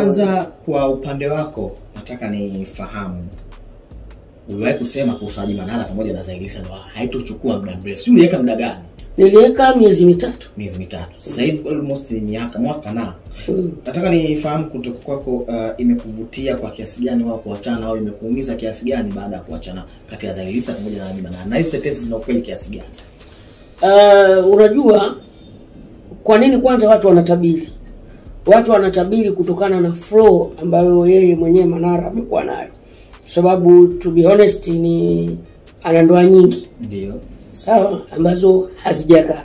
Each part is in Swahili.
Kwanza kwa upande wako nataka nifahamu, uliwahi kusema kuhusu Haji Manara pamoja na Zaiylissa ndo haitochukua muda mrefu. Uliweka muda gani? Niliweka miezi mitatu. Miezi mitatu. Sasa hivi almost ni mwaka na. Nataka nifahamu kutoka kwako, imekuvutia kwa kiasi gani wao kuachana au imekuumiza kiasi gani baada ya kuachana kati ya Zaiylissa pamoja na Haji Manara? Na hizo tetesi zina ukweli kiasi gani? Unajua kwa nini kwanza watu wanatabiri? Watu wanatabiri kutokana na flow ambayo yeye mwenyewe Manara amekuwa nayo. Sababu to be honest ni ana ndoa nyingi. Ndio. Sawa, ambazo hazijakaa.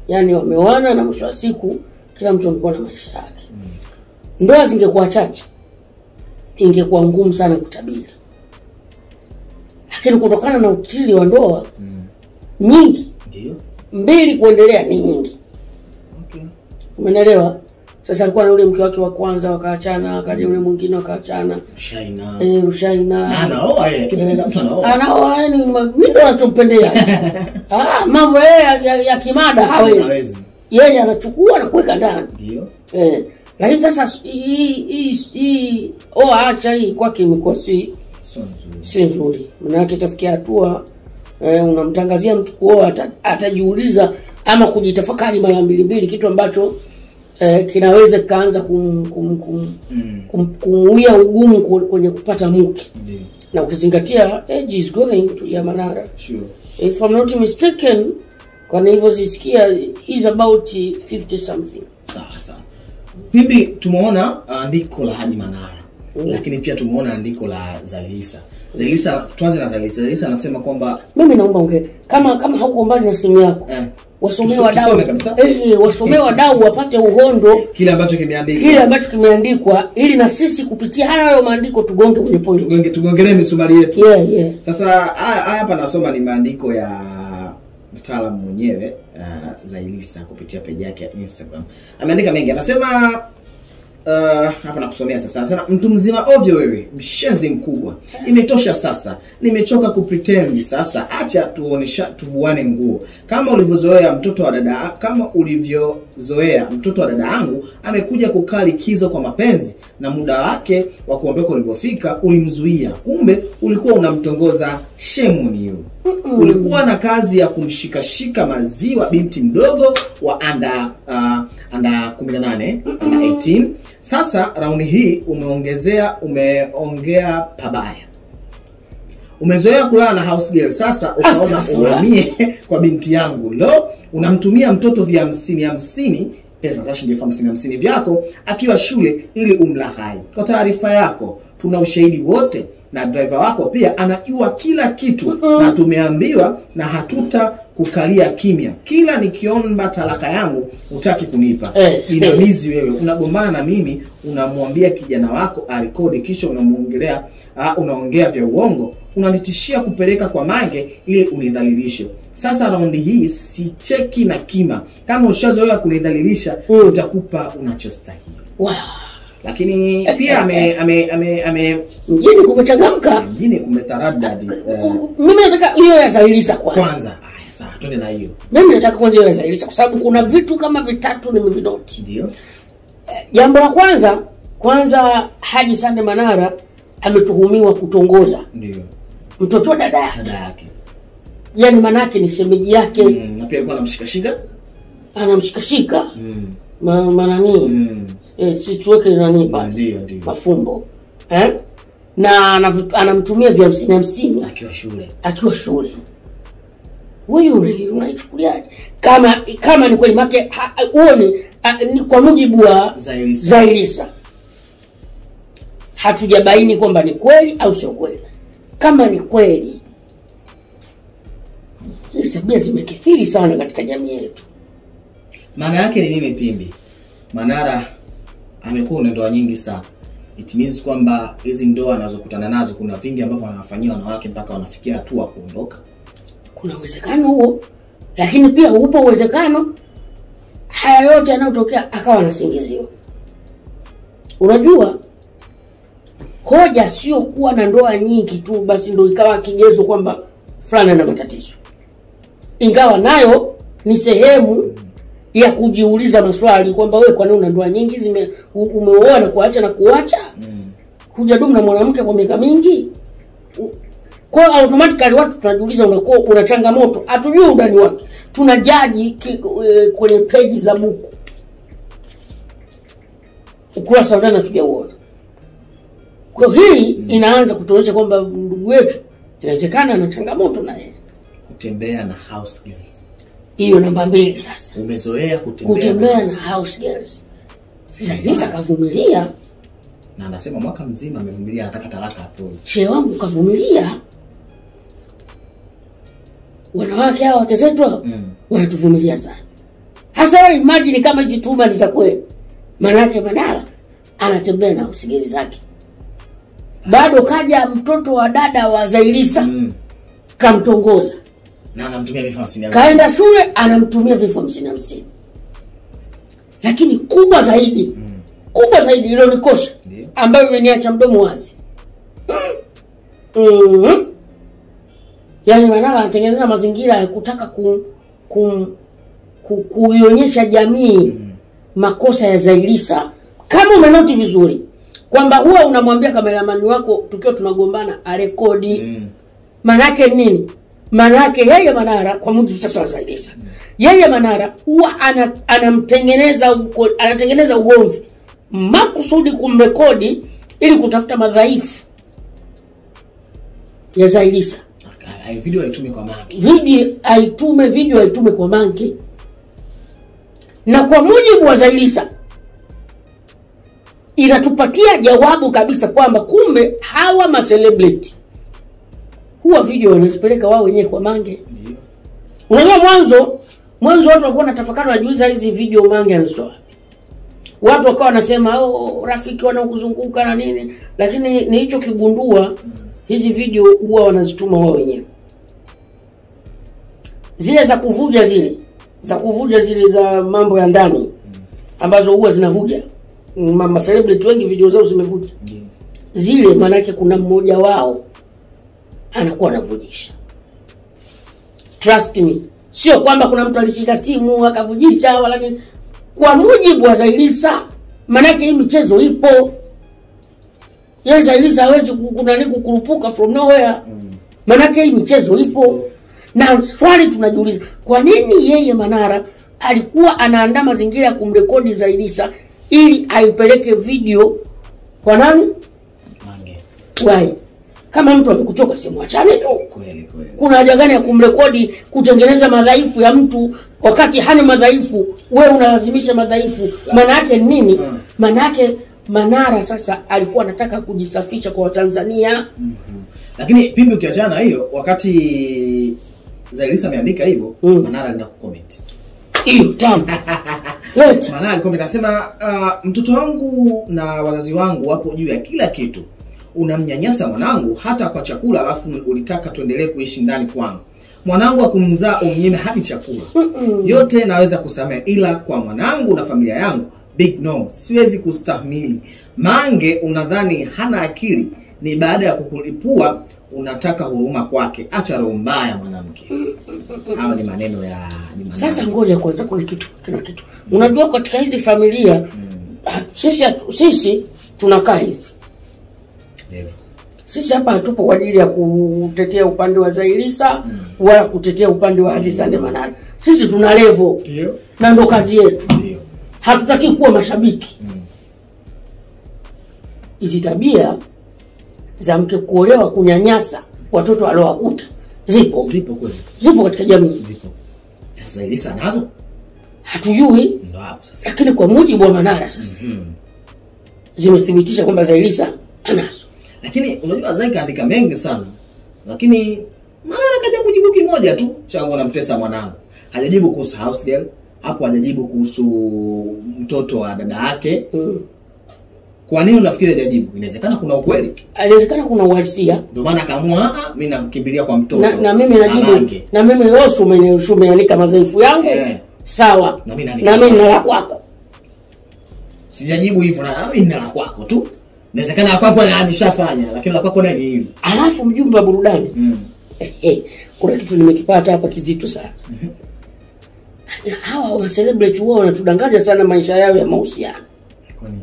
Yaani wameoana na mwisho wa siku kila mtu amekuwa na maisha yake. Ndoa zingekuwa chache ingekuwa ngumu sana kutabiri. Lakini kutokana na utili wa ndoa nyingi, ndio 2 kuendelea ni nyingi. Okay. Umeelewa? Sasa alikuwa na yule mke wake wa kwanza wakaachana, akaja yule mwingine wakaachana. Rushaina. Anaoa yeye, kipenda mtu anaoa. Anaoa ni mimi ndo nachompendea. Mambo yeye ya kimada hawezi. Yeye anachukua na kuweka ndani. Ndio. Lakini sasa hii acha hii kwake imekuwa si nzuri. Maana yake itafikia hatua unamtangazia mtu kuoa atajiuliza ama kujitafakari mara mbili, kitu ambacho kinaweza kaanza kumuia ugumu kwenye kupata mke. Na ukizingatia age is going to ya Manara. Sure. If I'm not mistaken, kwa hivyo zisikia is about 50 something. Sawa. Bibi, tumeona andiko la Haji Manara. Lakini pia tumeona andiko la Zaiylissa. Zaiylissa, tuanze na Zaiylissa. Zaiylissa anasema kwamba mimi naomba kama hauko mbali na simu yako. Wasomee wadau. Wasomee wadau wapate uhondo kile ambacho kimeandikwa ili na sisi kupitia hayo maandiko tugonge kwenye point. Tugongelee misumari yetu. Yeah. Sasa hapa nasoma ni maandiko ya mtaalamu mwenyewe Zaiylissa kupitia page yake ya Instagram. Ameandika mengi. Anasema hapa nakusomea sasa. Anasema mtu mzima ovyo wewe, mshenzi mkubwa. Imetosha sasa. Nimechoka kupretend sasa. Acha tuvuane nguo. Kama ulivyozoea mtoto wa dada yangu amekuja kukaa likizo kwa mapenzi na muda wake wa kuondoka ulipofika ulimzuia. Kumbe ulikuwa unamtongoza, shame on you. Ulikuwa na kazi ya kumshikashika maziwa binti mdogo wa under 18, under 18. Sasa raundi hii umeongea pabaya. Umezoea kulala na house girl, sasa unaona uhamie kwa binti yangu. Unamtumia mtoto vya 50 pesa za shilingi 50 vyako akiwa shule ili umlaghai. Kwa taarifa yako, tuna ushahidi wote na driver wako pia anajua kila kitu na tumeambiwa na hatuta kukalia kimya. Kila nikiomba talaka yangu utaki kunipa. Inamizi wewe. Unagombana na mimi, unamwambia kijana wako arekodi kisha unaongea vya uongo. Unanitishia kupeleka kwa Mange ili unidhalilishe. Sasa raundi hii si cheki na kima. Kama ushazoea kunidhalilisha, utakupa unachostahili. Wow. Lakini pia mjini kumechangamka, mjini kumetaradadi. Mimi nataka hiyo ya Zaiylissa kwanza. Sawa, twende na hiyo. Mimi nataka kwanza hiyo ya Zaiylissa kwa sababu kuna vitu kama vitatu nimevinoti. Ndio. Jambo la kwanza Haji Sande Manara ametuhumiwa kutongoza. Ndio. Mtoto wa dada yake. Yaani manake ni shemeji yake. Na pia alikuwa anamshikashika. Si tuweke nani pale. Ndio. Mafumbo. Na anamtumia vya 50 akiwa shule. Wewe unaichukuliaje? Kama ni kweli make ni kwa mujibu wa Zaiylissa. Hatujabaini kwamba ni kweli au sio kweli. Kama ni kweli, hizi tabia zimekithiri sana katika jamii yetu. Maana yake ni nini Pimbi? Manara amekuwa na ndoa nyingi sana. It means kwamba hizi ndoa anazokutana nazo kuna vingi ambavyo wanafanyia wanawake mpaka wanafikia hatua kuondoka. Kuna uwezekano huo, lakini pia upo uwezekano haya yote yanayotokea akawa anasingiziwa. Unajua, hoja sio kuwa na ndoa nyingi tu basi ndio ikawa kigezo kwamba fulani ana matatizo. Ingawa nayo ni sehemu ya kujiuliza maswali kwamba wewe kwa nini una ndoa nyingi umeoa na kuacha hujadumu na mwanamke kwa miaka mingi. Kwa automatically watu tunajiuliza unakuwa una changamoto, hatujui undani wake. Tunajaji kwenye page za buku, ukurasa ndani hatujaona. Kwa hii inaanza kutuonyesha kwamba ndugu wetu inawezekana ana changamoto na yeye kutembea na house girls. Hiyo namba 2 sasa. Umezoea kutembea na house girls. Sasa kavumilia na anasema mwaka mzima amevumilia, anataka talaka hapo. Shehe wangu kavumilia. Wanawake hao wake zetu wanatuvumilia sana. Hasa imagine kama hizi tuma ni za kweli. Manake Manara anatembea na usigiri zake. Bado kaja mtoto wa dada wa Zailisa kamtongoza na anamtumia vifaa 50. Kaenda shule anamtumia vifaa 50. Lakini kubwa zaidi hilo ni kosa ambayo imeniacha mdomo wazi. Yaani Manara anatengeneza mazingira ya kutaka kuionyesha jamii makosa ya Zailisa. Kama umenoti vizuri kwamba huwa unamwambia kameramani wako tukiwa tunagombana arekodi. Manake nini? Manake yeye Manara kwa mujibu sasa wa Zailisa. Yeye Manara huwa anatengeneza ugomvi makusudi kumrekodi ili kutafuta madhaifu ya Zailisa. Video aitume kwa Mangi. Video aitume kwa Mangi. Na kwa mujibu wa Zailisa inatupatia jawabu kabisa kwamba kumbe hawa ma celebrity huwa video wanazipeleka wao wenyewe kwa Mange. Unajua mwanzo watu walikuwa wanatafakari wajiuliza hizi video Mange anazitoa. Watu wakawa wanasema rafiki wanaokuzunguka na nini, lakini ni hicho kigundua hizi video huwa wanazituma wao wenyewe. Zile za kuvuja zile za mambo ya ndani ambazo huwa zinavuja. Mama celebrity wengi video zao zimevuja. Zile manake kuna mmoja wao anakuwa anavujisha. Trust me. Sio kwamba kuna mtu alishika simu akavujisha wala nini. Kwa mujibu wa Zailisa manake hii michezo ipo. Yeye Zailisa hawezi kukurupuka from nowhere. Manake hii michezo ipo. Na swali tunajiuliza, kwa nini yeye Manara alikuwa anaandaa mazingira ya kumrekodi Zailisa ili aipeleke video kwa nani? Mange. Why? Kama mtu amekuchoka simu achane tu. Kweli. Kuna haja gani ya kumrekodi kutengeneza madhaifu ya mtu wakati hana madhaifu, wewe unalazimisha madhaifu? Maana yake nini? Maana yake Manara sasa alikuwa anataka kujisafisha kwa Tanzania. Lakini pimbi ukiachana hiyo, wakati Zailisa ameandika hivyo, Manara alina kucomment. Hiyo tamu. Manara alikomenta anasema mtoto wangu na wazazi wangu wapo juu ya kila kitu. Unamnyanyasa mwanangu hata kwa chakula, alafu ulitaka tuendelee kuishi ndani kwangu. Mwanangu akumzaa umnyime hadi chakula. Yote naweza kusamehe, ila kwa mwanangu na familia yangu big no, siwezi kustahimili. Mange unadhani hana akili, ni baada ya kukulipua unataka huruma kwake. Acha roho mbaya mwanamke. Hawa ni maneno ya Sasa ngoja kwanza kuna kitu. Unajua katika hizi familia sisi tunakaa hivi. Sisi hapa hatupo kwa ajili ya kutetea upande wa Zailisa wala kutetea upande wa Hadisa Manara. Sisi tuna level. Ndio. Na ndo kazi yetu. Ndio. Hatutaki kuwa mashabiki. Hizi tabia za mke kuolewa kunyanyasa watoto aliowakuta zipo kweli. Zipo katika jamii. Zipo. Zailisa nazo? Hatujui. Ndio hapo sasa. Lakini kwa mujibu wa Manara sasa zimethibitisha kwamba Zailisa anazo. Lakini unajua Zai kaandika mengi sana. Lakini Manara kaja kujibu kimoja tu, changu namtesa mwanangu. Hajajibu kuhusu house girl, hapo hajajibu kuhusu mtoto wa dada yake. Kwa nini unafikiri hajajibu? Inawezekana kuna ukweli. Inawezekana kuna uhalisia. Ndio maana akaamua mimi namkimbilia kwa mtoto. Na mimi najibu. Na mimi Rosu umeanika madhaifu yangu. Sawa. Na mimi nala kwako. Sijajibu hivyo, na mimi nala kwako tu. Inawezekana kwako na ameshafanya, lakini la kwako ni hili. Alafu mjumbe wa burudani. Kuna kitu nimekipata hapa kizito sana. Hawa wa celebrity wao wanatudanganya sana maisha yao ya mahusiano. Kwa nini?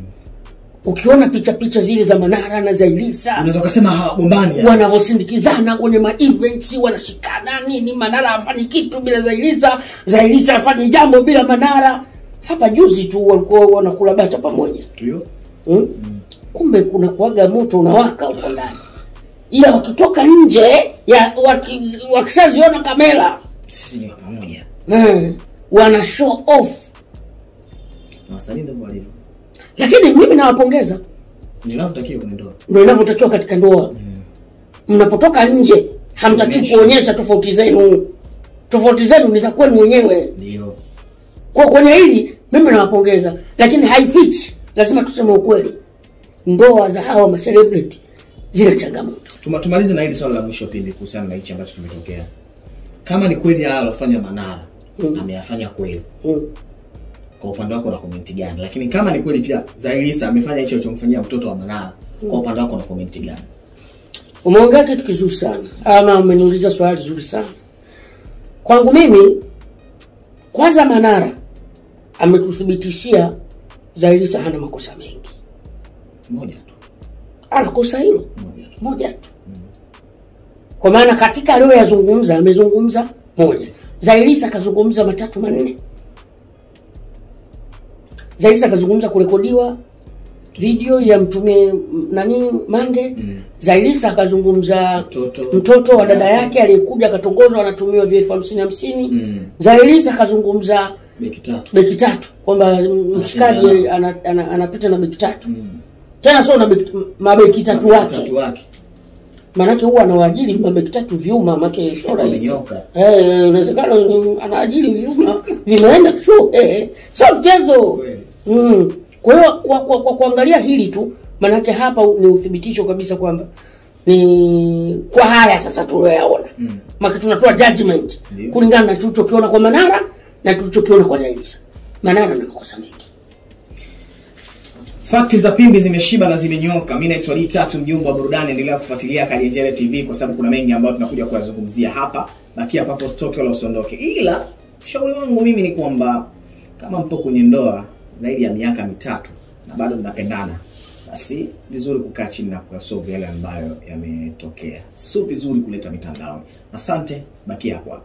Ukiona picha zile za Manara na Zailisa, unaweza kusema hawagombani wanavyosindikizana kwenye ma-events, wanashikana nini, Manara hafanyi kitu bila Zailisa, Zailisa hafanyi jambo bila Manara. Hapa juzi tu walikuwa wanakula bata pamoja. Ndio. Kumbe kuna kuaga moto unawaka huko ndani. Ila wakitoka nje ya wakishaziona kamera, si pamoja. Wana show off. Na wasanii ndio walivyo. Lakini mimi nawapongeza. Ninavyotakiwa kwenye ndoa. Ndio inavyotakiwa katika ndoa. Mnapotoka nje hamtaki kuonyesha tofauti zenu. Tofauti zenu ni za kwenu wenyewe. Ndio. Kwa kwenye hili mimi nawapongeza, lakini haifichi, lazima tuseme ukweli. Ndoa za hawa ma celebrity zina changamoto. Tumalize na hili swala la mwisho pindi kuhusiana na hichi ambacho kimetokea. Kama ni kweli haya alofanya Manara, ameyafanya kweli. Kwa upande wako na comment gani? Lakini kama ni kweli pia Zailisa amefanya hicho alichomfanyia mtoto wa Manara, kwa upande wako na comment gani? Umeongea kitu kizuri sana. Ama umeniuliza swali zuri sana. Kwangu mimi, kwanza Manara ametuthibitishia Zailisa hana makosa mengi. Moja tu. Anakosa hilo moja tu. Kwa maana katika leo yazungumza amezungumza moja. Zailisa kazungumza matatu manne. Zailisa kazungumza kurekodiwa video ya mtume nani Mange. Zailisa kazungumza mtoto wa dada yake aliyekuja akatongozwa anatumiwa vyefu 50. Zailisa kazungumza beki tatu kwamba mshikaji anapita na beki tatu. Tena sio na mabeki tatu wake. Manake huwa anawaajiri mabeki tatu vyuma make sio rahisi. Inawezekana anaajiri vyuma vinaenda show. Sio mchezo. Kwa hiyo kwa kuangalia hili tu, manake hapa ni uthibitisho kabisa kwamba ni kwa haya sasa tunayoona. Maki tunatoa judgment kulingana na tulichokiona kwa Manara na tulichokiona kwa Zailisa. Manara na makosa mengi. Fakti za pimbi zimeshiba na zimenyoka. Mimi naitwa D3 mjumbe wa burudani. Endelea kufuatilia Kajenjere TV kwa sababu kuna mengi ambayo tunakuja kuyazungumzia hapa. Bakia hapo stoke wala usiondoke. Ila ushauri wangu mimi ni kwamba kama mpo kwenye ndoa zaidi ya miaka 3 na bado mnapendana, basi vizuri kukaa chini na kuyasolve yale ambayo yametokea. Sio vizuri kuleta mitandao. Asante, bakia hapo.